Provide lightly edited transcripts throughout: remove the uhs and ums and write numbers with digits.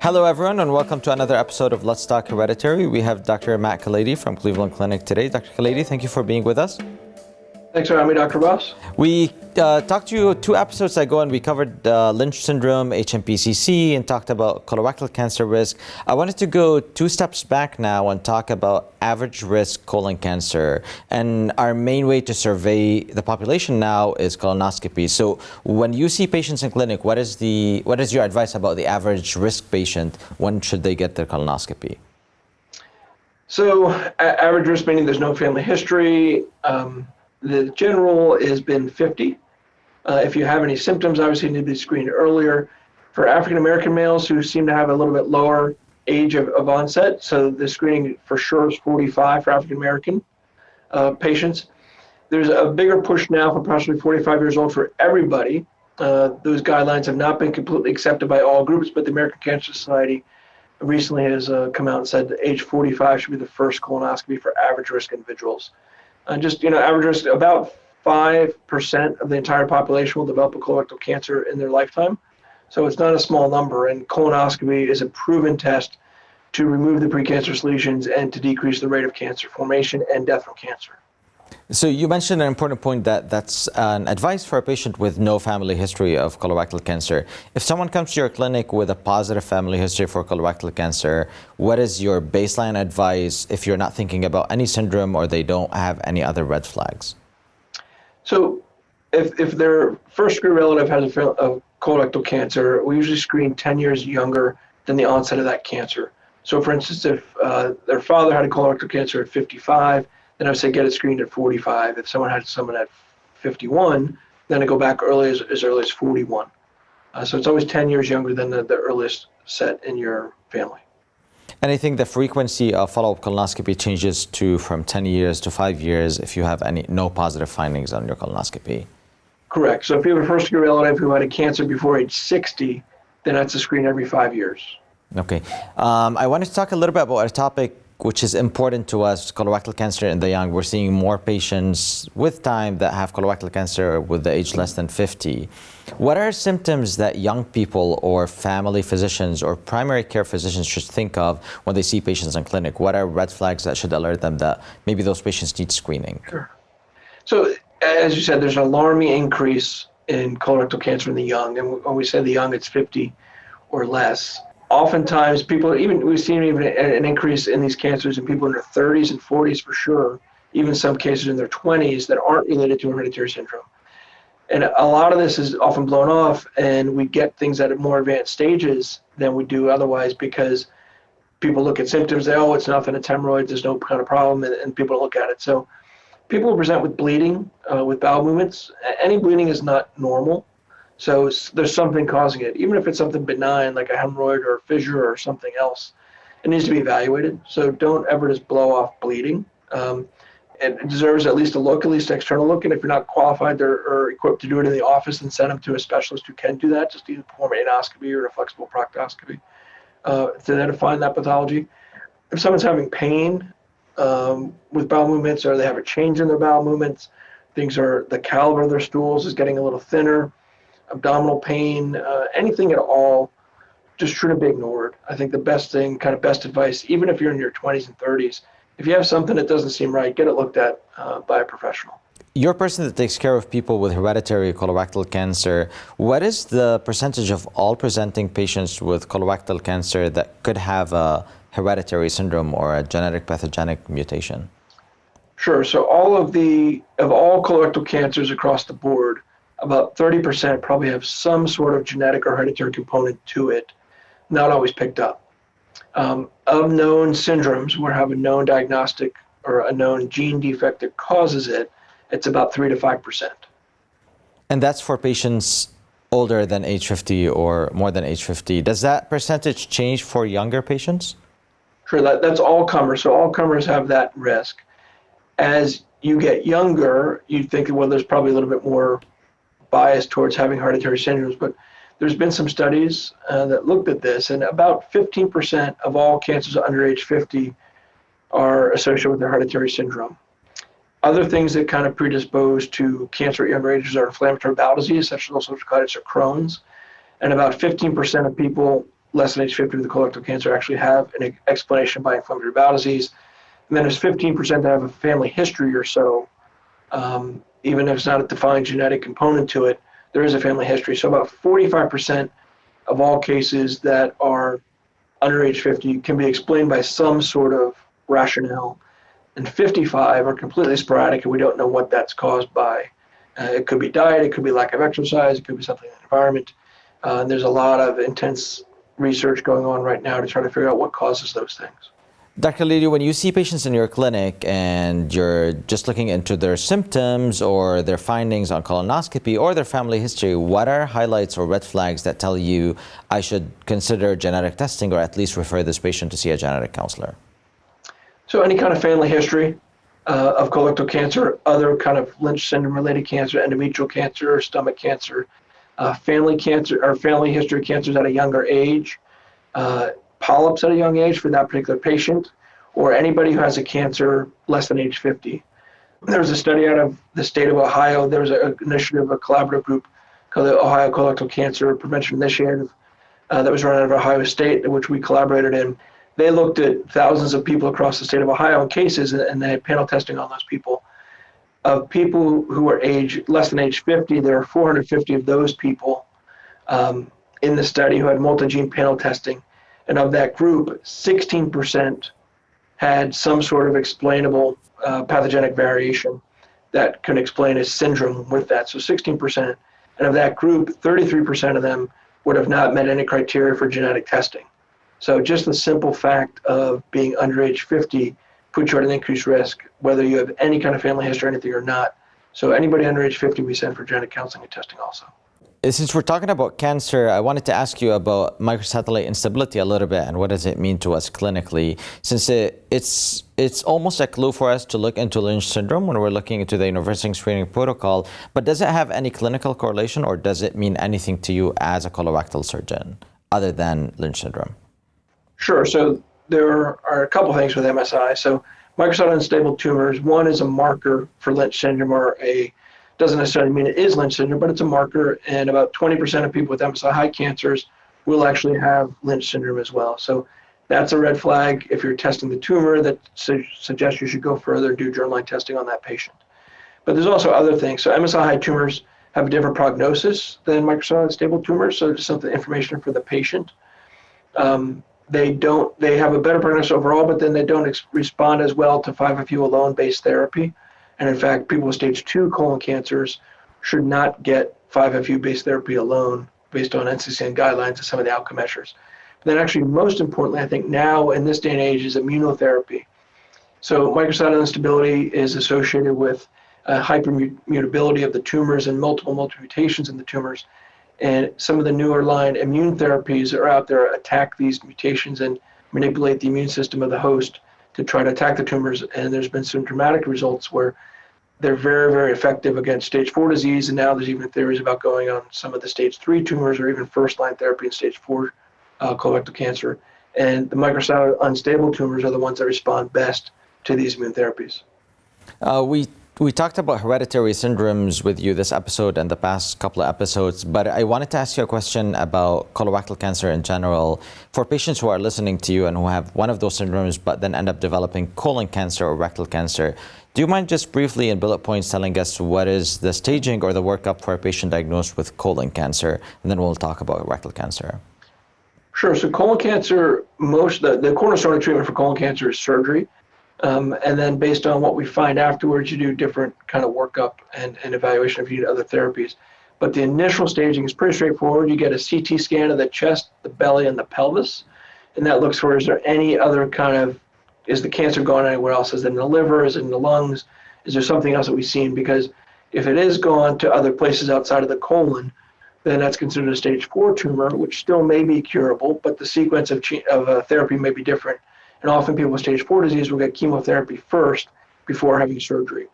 Hello, everyone, and welcome to another episode of Let's Talk Hereditary. We have Dr. Matt Khalidi from Cleveland Clinic today. Dr. Khalidi, thank you for being with us. Thanks for having me, Dr. Boss. We talked to you 2 episodes ago, and we covered Lynch syndrome, HMPCC, and talked about colorectal cancer risk. I wanted to go 2 steps back now and talk about average risk colon cancer. And our main way to survey the population now is colonoscopy. So when you see patients in clinic, what is your advice about the average risk patient? When should they get their colonoscopy? So average risk meaning there's no family history. The general has been 50. If you have any symptoms, obviously you need to be screened earlier. For African-American males who seem to have a little bit lower age of onset, so the screening for sure is 45 for African-American patients. There's a bigger push now for approximately 45 years old for everybody. Those guidelines have not been completely accepted by all groups, but the American Cancer Society recently has come out and said that age 45 should be the first colonoscopy for average risk individuals. Average risk, about 5% of the entire population will develop a colorectal cancer in their lifetime. So it's not a small number, and colonoscopy is a proven test to remove the precancerous lesions and to decrease the rate of cancer formation and death from cancer. So you mentioned an important point that's an advice for a patient with no family history of colorectal cancer. If someone comes to your clinic with a positive family history for colorectal cancer, what is your baseline advice if you're not thinking about any syndrome or they don't have any other red flags? So if their first degree relative has a colorectal cancer, we usually screen 10 years younger than the onset of that cancer. So for instance, if their father had a colorectal cancer at 55, then I would say get it screened at 45. If someone had someone at 51, then I go back as early as 41. So it's always 10 years younger than the earliest set in your family. And I think the frequency of follow-up colonoscopy changes from 10 years to 5 years if you have no positive findings on your colonoscopy. Correct. So if you have a first-degree relative who had a cancer before age 60, then that's a screen every 5 years. Okay. I wanted to talk a little bit about a topic which is important to us, colorectal cancer in the young. We're seeing more patients with time that have colorectal cancer with the age less than 50. What are symptoms that young people or family physicians or primary care physicians should think of when they see patients in clinic? What are red flags that should alert them that maybe those patients need screening? Sure. So as you said, there's an alarming increase in colorectal cancer in the young. And when we say the young, it's 50 or less. Oftentimes, we've seen an increase in these cancers in people in their 30s and 40s for sure, even some cases in their 20s that aren't related to hereditary syndrome. And a lot of this is often blown off, and we get things at more advanced stages than we do otherwise because people look at symptoms, it's nothing, it's hemorrhoids, there's no kind of problem, and people don't look at it. So people who present with bleeding, with bowel movements, any bleeding is not normal. So there's something causing it. Even if it's something benign like a hemorrhoid or a fissure or something else, it needs to be evaluated. So don't ever just blow off bleeding. It deserves at least a look, at least an external look. And if you're not qualified or equipped to do it in the office, then send them to a specialist who can do that, just either perform an anoscopy or a flexible proctoscopy to then find that pathology. If someone's having pain with bowel movements or they have a change in their bowel movements, the caliber of their stools is getting a little thinner, abdominal pain, anything at all, just shouldn't be ignored. I think the best advice, even if you're in your 20s and 30s, if you have something that doesn't seem right, get it looked at by a professional. You're a person that takes care of people with hereditary colorectal cancer. What is the percentage of all presenting patients with colorectal cancer that could have a hereditary syndrome or a genetic pathogenic mutation? Sure. So all colorectal cancers across the board, about 30% probably have some sort of genetic or hereditary component to it, not always picked up. Of known syndromes where have a known diagnostic or a known gene defect that causes it, it's about 3 to 5%. And that's for patients older than age 50 or more than age 50. Does that percentage change for younger patients? Sure, that's all comers. So all comers have that risk. As you get younger, you think, well, there's probably a little bit more bias towards having hereditary syndromes, but there's been some studies that looked at this, and about 15% of all cancers under age 50 are associated with the hereditary syndrome. Other things that kind of predispose to cancer at younger ages are inflammatory bowel disease, such as ulcerative colitis or Crohn's, and about 15% of people less than age 50 with the colorectal cancer actually have an explanation by inflammatory bowel disease. And then there's 15% that have a family history or so. Even if it's not a defined genetic component to it, there is a family history. So about 45% of all cases that are under age 50 can be explained by some sort of rationale. And 55 are completely sporadic, and we don't know what that's caused by. It could be diet, it could be lack of exercise, it could be something in the environment. And there's a lot of intense research going on right now to try to figure out what causes those things. Dr. Lili, when you see patients in your clinic and you're just looking into their symptoms or their findings on colonoscopy or their family history, what are highlights or red flags that tell you I should consider genetic testing or at least refer this patient to see a genetic counselor? So any kind of family history of colorectal cancer, other kind of Lynch syndrome-related cancer, endometrial cancer, stomach cancer, family cancer or family history cancers at a younger age, polyps at a young age for that particular patient, or anybody who has a cancer less than age 50. There was a study out of the state of Ohio. There was an initiative, a collaborative group called the Ohio Colorectal Cancer Prevention Initiative that was run out of Ohio State, in which we collaborated in. They looked at thousands of people across the state of Ohio in cases, and they had panel testing on those people. Of people who were less than age 50, there were 450 of those people in the study who had multi-gene panel testing. And of that group, 16% had some sort of explainable pathogenic variation that can explain a syndrome with that. So 16%. And of that group, 33% of them would have not met any criteria for genetic testing. So just the simple fact of being under age 50 puts you at an increased risk, whether you have any kind of family history or anything or not. So anybody under age 50, we send for genetic counseling and testing also. Since we're talking about cancer, I wanted to ask you about microsatellite instability a little bit and what does it mean to us clinically, since it's almost a clue for us to look into Lynch syndrome when we're looking into the universal screening protocol, but does it have any clinical correlation or does it mean anything to you as a colorectal surgeon other than Lynch syndrome? Sure. So there are a couple things with MSI. So microsatellite unstable tumors, one is a marker for Lynch syndrome or doesn't necessarily mean it is Lynch syndrome, but it's a marker, and about 20% of people with MSI-high cancers will actually have Lynch syndrome as well. So that's a red flag if you're testing the tumor that suggests you should go further, do germline testing on that patient. But there's also other things. So MSI-high tumors have a different prognosis than microsatellite stable tumors, so just some information for the patient. They have a better prognosis overall, but then they don't respond as well to 5-FU alone-based therapy. And in fact, people with stage 2 colon cancers should not get 5-FU-based therapy alone based on NCCN guidelines and some of the outcome measures. But then actually, most importantly, I think now in this day and age is immunotherapy. So microsatellite instability is associated with hypermutability of the tumors and multiple mutations in the tumors. And some of the newer line immune therapies are out there attack these mutations and manipulate the immune system of the host to try to attack the tumors, and there's been some dramatic results where they're very, very effective against stage 4 disease, and now there's even theories about going on some of the stage 3 tumors or even first-line therapy in stage 4 colorectal cancer. And the microsatellite unstable tumors are the ones that respond best to these immune therapies. We talked about hereditary syndromes with you this episode and the past couple of episodes, but I wanted to ask you a question about colorectal cancer in general. For patients who are listening to you and who have one of those syndromes but then end up developing colon cancer or rectal cancer, do you mind just briefly in bullet points telling us what is the staging or the workup for a patient diagnosed with colon cancer? And then we'll talk about rectal cancer. Sure. So colon cancer, the cornerstone of treatment for colon cancer is surgery. And then based on what we find afterwards, you do different kind of workup and evaluation if you need other therapies. But the initial staging is pretty straightforward. You get a CT scan of the chest, the belly, and the pelvis. And that looks for, is there any other kind of, is the cancer gone anywhere else? Is it in the liver? Is it in the lungs? Is there something else that we've seen? Because if it is gone to other places outside of the colon, then that's considered a stage 4 tumor, which still may be curable, but the sequence of therapy may be different. And often people with stage 4 disease will get chemotherapy first before having surgery.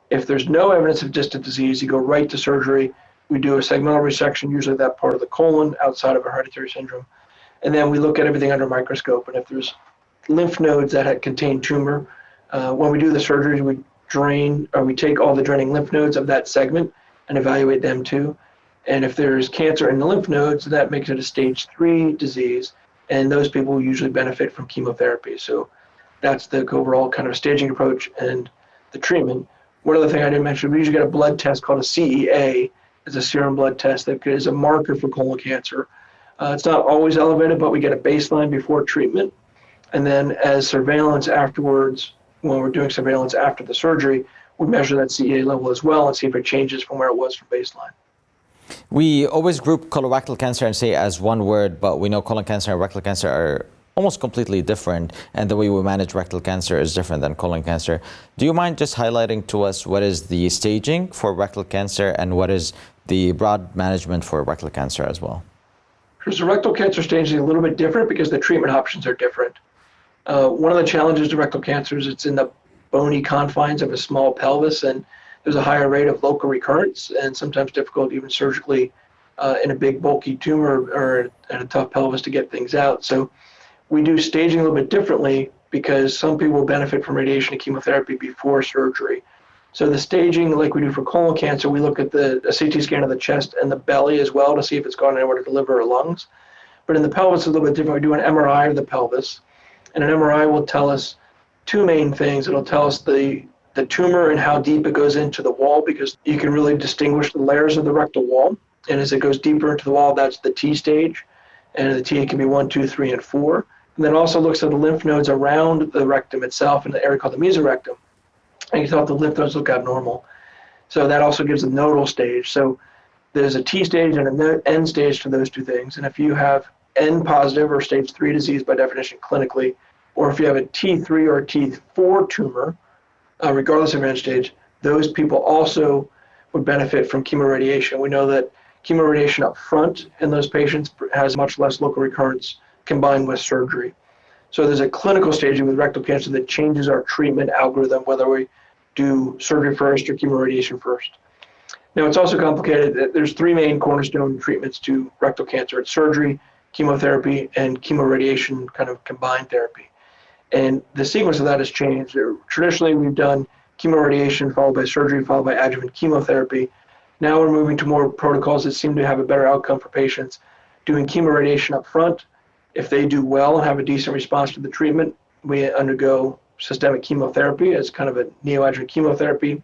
If there's no evidence of distant disease, you go right to surgery. We do a segmental resection, usually that part of the colon outside of a hereditary syndrome. And then we look at everything under a microscope. And if there's lymph nodes that contain tumor, when we do the surgery, we take all the draining lymph nodes of that segment and evaluate them too. And if there's cancer in the lymph nodes, that makes it a stage 3 disease, and those people usually benefit from chemotherapy. So that's the overall kind of staging approach and the treatment. One other thing I didn't mention, we usually get a blood test called a CEA. It's a serum blood test that is a marker for colon cancer. It's not always elevated, but we get a baseline before treatment. And then as surveillance afterwards, when we're doing surveillance after the surgery, we measure that CEA level as well and see if it changes from where it was from baseline. We always group colorectal cancer and say as one word, but we know colon cancer and rectal cancer are almost completely different, and the way we manage rectal cancer is different than colon cancer. Do you mind just highlighting to us what is the staging for rectal cancer and what is the broad management for rectal cancer as well? So rectal cancer staging is a little bit different because the treatment options are different. One of the challenges to rectal cancer is it's in the bony confines of a small pelvis, and there's a higher rate of local recurrence and sometimes difficult even surgically in a big bulky tumor or in a tough pelvis to get things out. So we do staging a little bit differently because some people benefit from radiation and chemotherapy before surgery. So the staging, like we do for colon cancer, we look at a CT scan of the chest and the belly as well to see if it's gone anywhere to the liver or lungs. But in the pelvis, it's a little bit different. We do an MRI of the pelvis, and an MRI will tell us two main things. It'll tell us the tumor and how deep it goes into the wall, because you can really distinguish the layers of the rectal wall. And as it goes deeper into the wall, that's the T stage. And the T can be 1, 2, 3, and 4. And then also looks at the lymph nodes around the rectum itself in the area called the mesorectum. And you can tell if the lymph nodes look abnormal. So that also gives a nodal stage. So there's a T stage and an N stage to those two things. And if you have N positive or stage 3 disease by definition clinically, or if you have a T3 or a T4 tumor, regardless of your end stage, those people also would benefit from chemoradiation. We know that chemoradiation up front in those patients has much less local recurrence combined with surgery. So there's a clinical staging with rectal cancer that changes our treatment algorithm, whether we do surgery first or chemoradiation first. Now, it's also complicated. There's 3 main cornerstone treatments to rectal cancer. It's surgery, chemotherapy, and chemoradiation kind of combined therapy. And the sequence of that has changed. Traditionally, we've done chemoradiation followed by surgery, followed by adjuvant chemotherapy. Now we're moving to more protocols that seem to have a better outcome for patients, doing chemoradiation up front. If they do well and have a decent response to the treatment, we undergo systemic chemotherapy as kind of a neoadjuvant chemotherapy.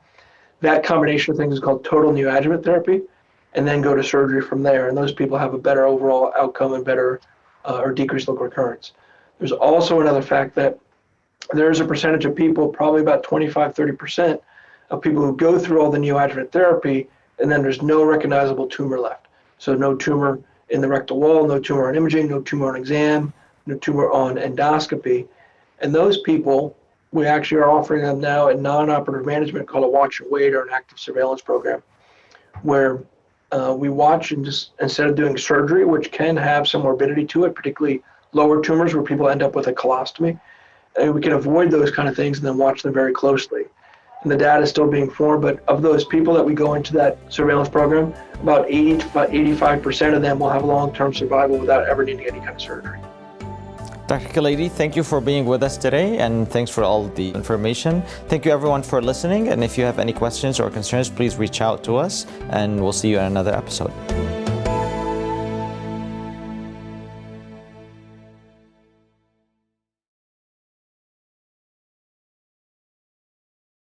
That combination of things is called total neoadjuvant therapy, and then go to surgery from there. And those people have a better overall outcome and better or decreased local recurrence. There's also another fact that there's a percentage of people, probably about 25, 30% of people who go through all the neoadjuvant therapy, and then there's no recognizable tumor left. So no tumor in the rectal wall, no tumor on imaging, no tumor on exam, no tumor on endoscopy. And those people, we actually are offering them now a non-operative management called a watch and wait or an active surveillance program, where we watch and just instead of doing surgery, which can have some morbidity to it, particularly lower tumors where people end up with a colostomy, and we can avoid those kind of things and then watch them very closely. And the data is still being formed, but of those people that we go into that surveillance program, about 80 to 85% of them will have long-term survival without ever needing any kind of surgery. Dr. Khalidi, thank you for being with us today, and thanks for all the information. Thank you everyone for listening, and if you have any questions or concerns, please reach out to us, and we'll see you in another episode.